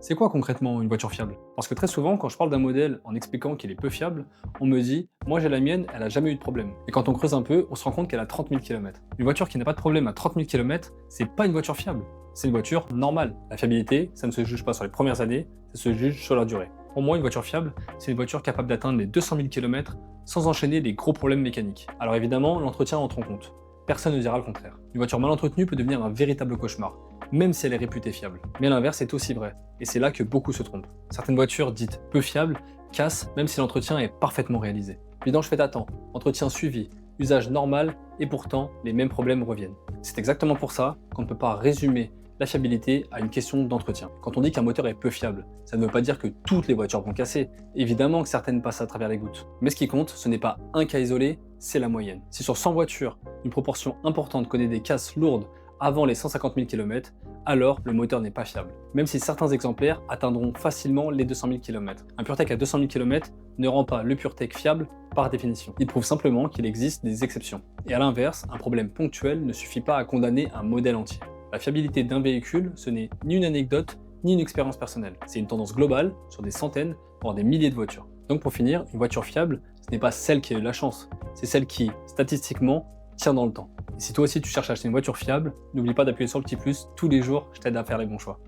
C'est quoi concrètement une voiture fiable? Parce que très souvent, quand je parle d'un modèle en expliquant qu'il est peu fiable, on me dit «moi j'ai la mienne, elle a jamais eu de problème». Et quand on creuse un peu, on se rend compte qu'elle a 30 000 km. Une voiture qui n'a pas de problème à 30 000 km, c'est pas une voiture fiable. C'est une voiture normale. La fiabilité, ça ne se juge pas sur les premières années, ça se juge sur la durée. Pour moi, une voiture fiable, c'est une voiture capable d'atteindre les 200 000 km sans enchaîner des gros problèmes mécaniques. Alors évidemment, l'entretien entre en compte. Personne ne dira le contraire. Une voiture mal entretenue peut devenir un véritable cauchemar, même si elle est réputée fiable. Mais l'inverse est aussi vrai, et c'est là que beaucoup se trompent. Certaines voitures dites peu fiables cassent même si l'entretien est parfaitement réalisé. Vidange fait à temps, entretien suivi, usage normal, et pourtant les mêmes problèmes reviennent. C'est exactement pour ça qu'on ne peut pas résumer la fiabilité à une question d'entretien. Quand on dit qu'un moteur est peu fiable, ça ne veut pas dire que toutes les voitures vont casser. Évidemment que certaines passent à travers les gouttes. Mais ce qui compte, ce n'est pas un cas isolé, c'est la moyenne. Si sur 100 voitures, une proportion importante connaît des casses lourdes avant les 150 000 km, alors le moteur n'est pas fiable. Même si certains exemplaires atteindront facilement les 200 000 km. Un PureTech à 200 000 km ne rend pas le PureTech fiable par définition. Il prouve simplement qu'il existe des exceptions. Et à l'inverse, un problème ponctuel ne suffit pas à condamner un modèle entier. La fiabilité d'un véhicule, ce n'est ni une anecdote, ni une expérience personnelle. C'est une tendance globale sur des centaines, voire des milliers de voitures. Donc pour finir, une voiture fiable, ce n'est pas celle qui a eu de la chance, c'est celle qui, statistiquement, tient dans le temps. Et si toi aussi tu cherches à acheter une voiture fiable, n'oublie pas d'appuyer sur le petit plus, tous les jours, je t'aide à faire les bons choix.